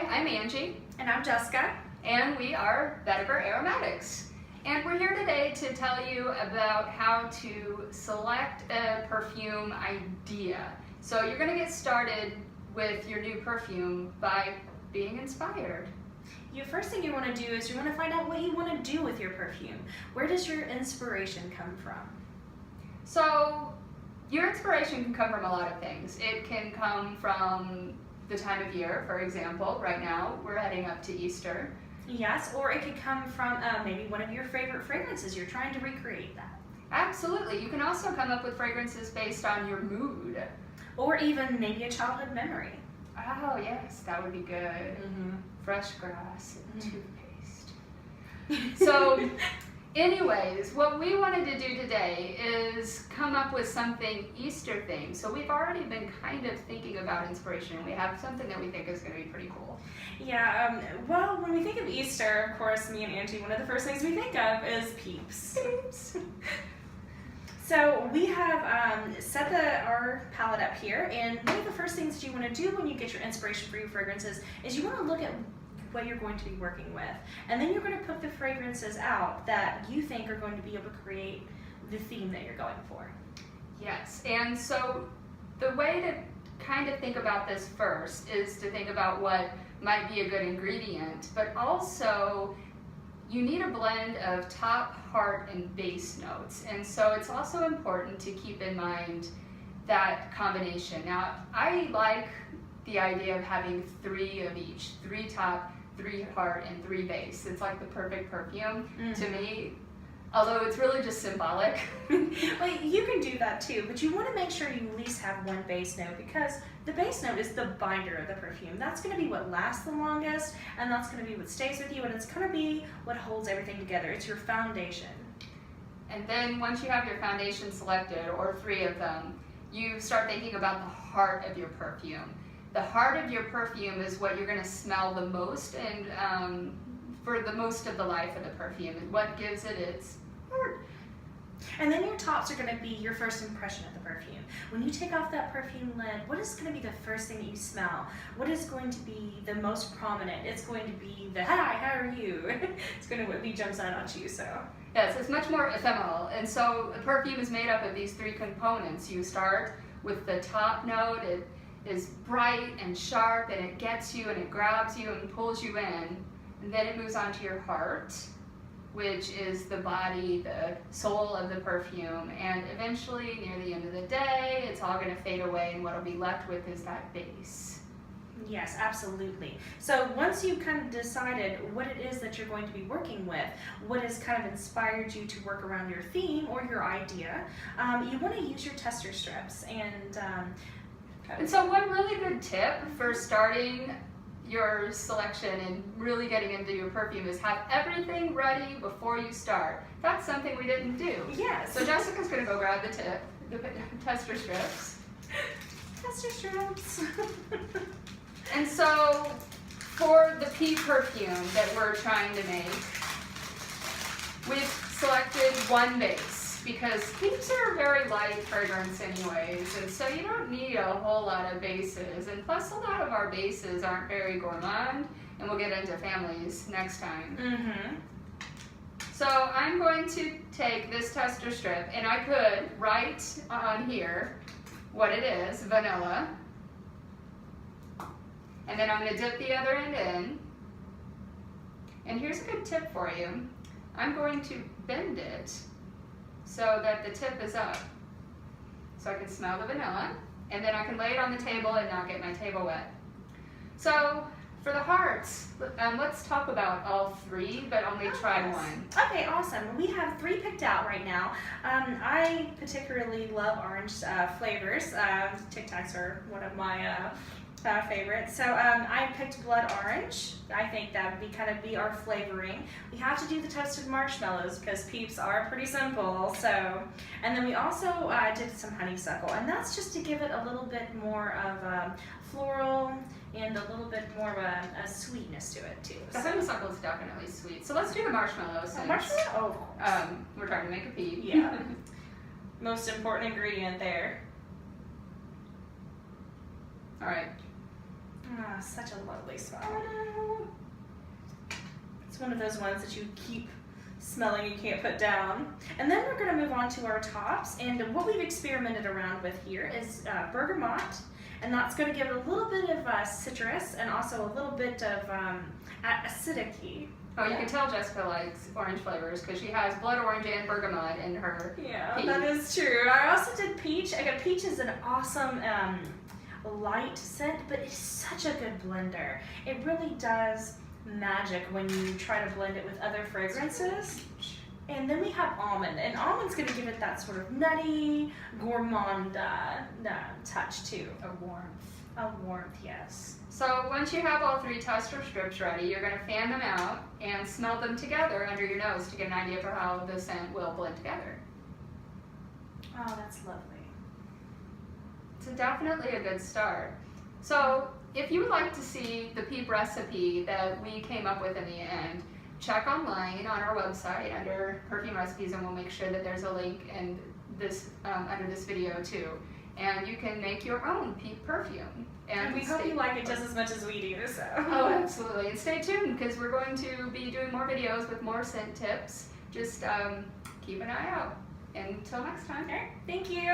I'm Angie. And I'm Jessica. And we are Vetiver Aromatics. And we're here today to tell you about how to select a perfume idea. So you're going to get started with your new perfume by being inspired. The first thing you want to do is you want to find out what you want to do with your perfume. Where does your inspiration come from? So your inspiration can come from a lot of things. It can come from the time of year, for example. Right now we're heading up to Easter. Yes, or it could come from maybe one of your favorite fragrances. You're trying to recreate that. Absolutely. You can also come up with fragrances based on your mood. Or even maybe a childhood memory. Oh yes, that would be good. Mm-hmm. Fresh grass and toothpaste. So anyways, what we wanted to do today is come up with something Easter themed. So we've already been kind of thinking about inspiration, and we have something that we think is going to be pretty cool. Yeah, well, when we think of Easter, of course, me and Angie, one of the first things we think of is Peeps. Peeps. So we have set our palette up here, and one of the first things that you want to do when you get your inspiration for your fragrances is you want to look at what you're going to be working with. And then you're going to put the fragrances out that you think are going to be able to create the theme that you're going for. Yes, and so the way to kind of think about this first is to think about what might be a good ingredient, but also you need a blend of top, heart, and base notes. And so it's also important to keep in mind that combination. Now, I like the idea of having 3 of each, 3 top, 3 heart, and 3 base. It's like the perfect perfume to me, although it's really just symbolic. Well, you can do that too, but you want to make sure you at least have 1 base note, because the base note is the binder of the perfume. That's going to be what lasts the longest, and that's going to be what stays with you, and it's going to be what holds everything together. It's your foundation. And then once you have your foundation selected, or 3 of them, you start thinking about the heart of your perfume. The heart of your perfume is what you're going to smell the most, and for the most of the life of the perfume, and what gives it its heart. And then your tops are going to be your first impression of the perfume. When you take off that perfume lid, what is going to be the first thing that you smell? What is going to be the most prominent? It's going to be the, hi, how are you? It's going to be jumps out at you, so. Yes, it's much more ephemeral. And so a perfume is made up of these 3 components. You start with the top note. It is bright and sharp, and it gets you, and it grabs you and pulls you in. And then it moves on to your heart, which is the body, the soul of the perfume. And eventually, near the end of the day, it's all going to fade away, and what will be left with is that base. Yes, absolutely. So once you've kind of decided what it is that you're going to be working with, what has kind of inspired you to work around your theme or your idea, you want to use your tester strips. And so one really good tip for starting your selection and really getting into your perfume is have everything ready before you start. That's something we didn't do. Yes. So Jessica's going to go grab the tester strips. Tester strips. And so for the pea perfume that we're trying to make, we've selected 1 base, because peeps are a very light fragrance anyways, and so you don't need a whole lot of bases. And plus, a lot of our bases aren't very gourmand, and we'll get into families next time. Mm-hmm. So I'm going to take this tester strip, and I could write on here what it is, vanilla. And then I'm going to dip the other end in. And here's a good tip for you. I'm going to bend it so that the tip is up, so I can smell the vanilla, and then I can lay it on the table and not get my table wet. So for the hearts, let's talk about all 3, but only try 1. Okay, awesome. We have 3 picked out right now. I particularly love orange flavors. Tic Tacs are one of my favorites. So I picked blood orange. I think that would be our flavoring. We have to do the toasted marshmallows because peeps are pretty simple. So, and then we also did some honeysuckle, and that's just to give it a little bit more of floral and a little bit more of a sweetness to it too. The honeysuckle is definitely sweet. So let's do the marshmallows. Marshmallow? Oh, of course. We're trying to make a peep. Yeah. Most important ingredient there. All right. Ah, such a lovely smell. It's one of those ones that you keep smelling, you can't put down. And then we're going to move on to our tops, and what we've experimented around with here is bergamot, and that's going to give it a little bit of citrus and also a little bit of acidity. Oh, you can tell Jessica likes orange flavors because she has blood orange and bergamot in her peach. That is true. I also did peach. Again, peach is an awesome light scent, but it's such a good blender. It really does magic when you try to blend it with other fragrances. And then we have almond, and almond's going to give it that sort of nutty, gourmand touch too. A warmth. A warmth, yes. So once you have all 3 tester strips ready, you're going to fan them out and smell them together under your nose to get an idea for how the scent will blend together. Oh, that's lovely. So definitely a good start. So if you would like to see the PEEP recipe that we came up with in the end, check online on our website under perfume recipes, and we'll make sure that there's a link in this under this video too. And you can make your own PEEP perfume. And we hope you like it just as much as we do. So. Oh, absolutely. And stay tuned because we're going to be doing more videos with more scent tips. Just keep an eye out. Until next time. Okay, thank you.